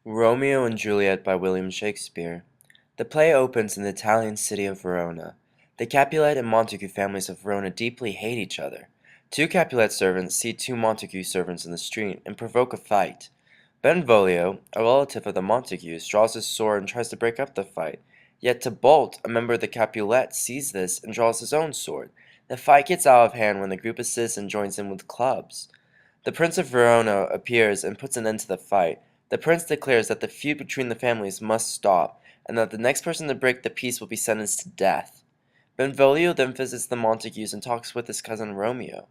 Romeo and Juliet by William Shakespeare. The play opens in the Italian city of Verona. The Capulet and Montague families of Verona deeply hate each other. Two Capulet servants see two Montague servants in the street and provoke a fight. Benvolio, a relative of the Montagues, draws his sword and tries to break up the fight. Yet Tybalt, a member of the Capulet, sees this and draws his own sword. The fight gets out of hand when the group of citizens joins in with clubs. The Prince of Verona appears and puts an end to the fight. The prince declares that the feud between the families must stop, and that the next person to break the peace will be sentenced to death. Benvolio then visits the Montagues and talks with his cousin Romeo.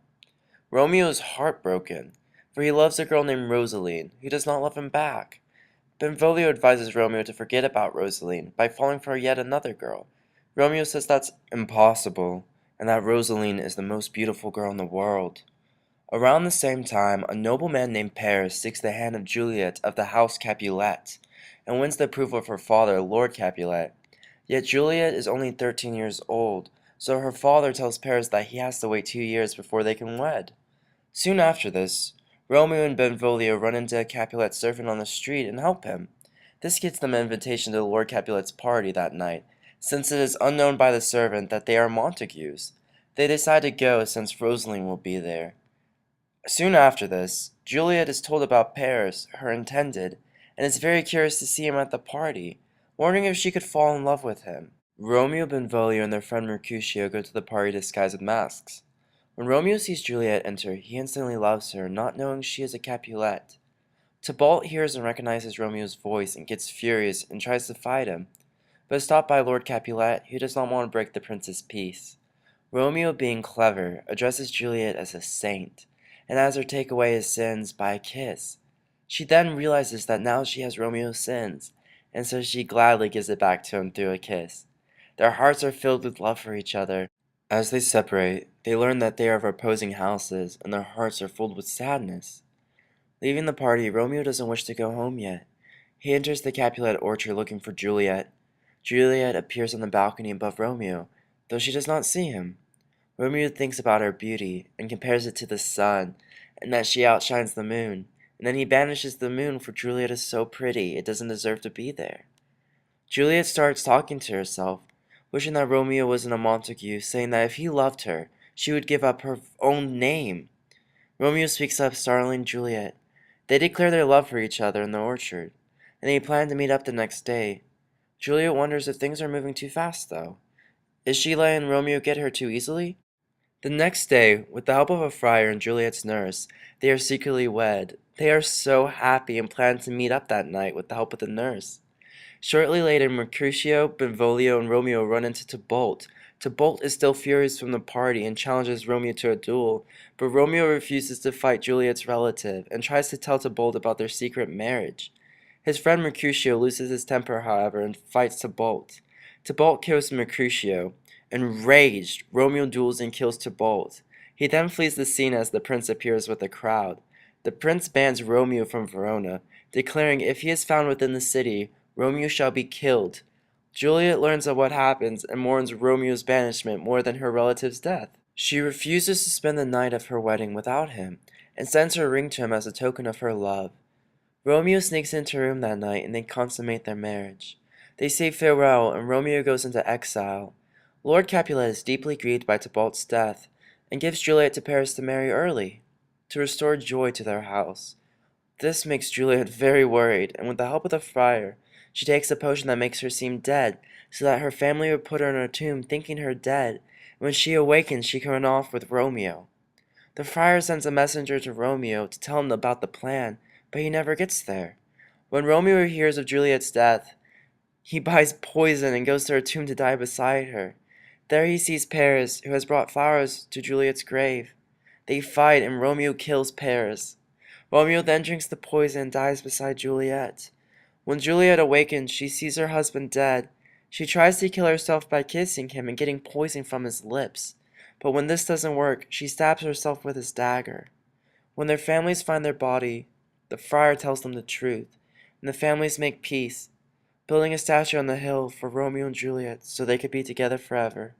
Romeo is heartbroken, for he loves a girl named Rosaline, who does not love him back. Benvolio advises Romeo to forget about Rosaline by falling for yet another girl. Romeo says that's impossible, and that Rosaline is the most beautiful girl in the world. Around the same time, a nobleman named Paris seeks the hand of Juliet of the house Capulet, and wins the approval of her father, Lord Capulet. Yet Juliet is only 13 years old, so her father tells Paris that he has to wait 2 years before they can wed. Soon after this, Romeo and Benvolio run into a Capulet servant on the street and help him. This gets them an invitation to Lord Capulet's party that night, since it is unknown by the servant that they are Montagues. They decide to go since Rosaline will be there. Soon after this, Juliet is told about Paris, her intended, and is very curious to see him at the party, wondering if she could fall in love with him. Romeo, Benvolio, and their friend Mercutio go to the party disguised with masks. When Romeo sees Juliet enter, he instantly loves her, not knowing she is a Capulet. Tybalt hears and recognizes Romeo's voice and gets furious and tries to fight him, but is stopped by Lord Capulet, who does not want to break the prince's peace. Romeo, being clever, addresses Juliet as a saint, and has her take away his sins by a kiss. She then realizes that now she has Romeo's sins, and so she gladly gives it back to him through a kiss. Their hearts are filled with love for each other. As they separate, they learn that they are of opposing houses, and their hearts are filled with sadness. Leaving the party, Romeo doesn't wish to go home yet. He enters the Capulet orchard looking for Juliet. Juliet appears on the balcony above Romeo, though she does not see him. Romeo thinks about her beauty, and compares it to the sun, and that she outshines the moon, and then he banishes the moon, for Juliet is so pretty, it doesn't deserve to be there. Juliet starts talking to herself, wishing that Romeo wasn't a Montague, saying that if he loved her, she would give up her own name. Romeo speaks up, startling Juliet. They declare their love for each other in the orchard, and they plan to meet up the next day. Juliet wonders if things are moving too fast, though. Is she letting Romeo get her too easily? The next day, with the help of a friar and Juliet's nurse, they are secretly wed. They are so happy and plan to meet up that night with the help of the nurse. Shortly later, Mercutio, Benvolio, and Romeo run into Tybalt. Tybalt is still furious from the party and challenges Romeo to a duel, but Romeo refuses to fight Juliet's relative and tries to tell Tybalt about their secret marriage. His friend Mercutio loses his temper, however, and fights Tybalt. Tybalt kills Mercutio. Enraged, Romeo duels and kills Tybalt. He then flees the scene as the prince appears with a crowd. The prince bans Romeo from Verona, declaring if he is found within the city, Romeo shall be killed. Juliet learns of what happens and mourns Romeo's banishment more than her relative's death. She refuses to spend the night of her wedding without him, and sends her ring to him as a token of her love. Romeo sneaks into her room that night and they consummate their marriage. They say farewell and Romeo goes into exile. Lord Capulet is deeply grieved by Tybalt's death, and gives Juliet to Paris to marry early, to restore joy to their house. This makes Juliet very worried, and with the help of the friar, she takes a potion that makes her seem dead, so that her family would put her in a tomb thinking her dead, and when she awakens she can run off with Romeo. The friar sends a messenger to Romeo to tell him about the plan, but he never gets there. When Romeo hears of Juliet's death, he buys poison and goes to her tomb to die beside her. There he sees Paris, who has brought flowers to Juliet's grave. They fight and Romeo kills Paris. Romeo then drinks the poison and dies beside Juliet. When Juliet awakens, she sees her husband dead. She tries to kill herself by kissing him and getting poison from his lips. But when this doesn't work, she stabs herself with his dagger. When their families find their body, the friar tells them the truth, and the families make peace, building a statue on the hill for Romeo and Juliet so they could be together forever.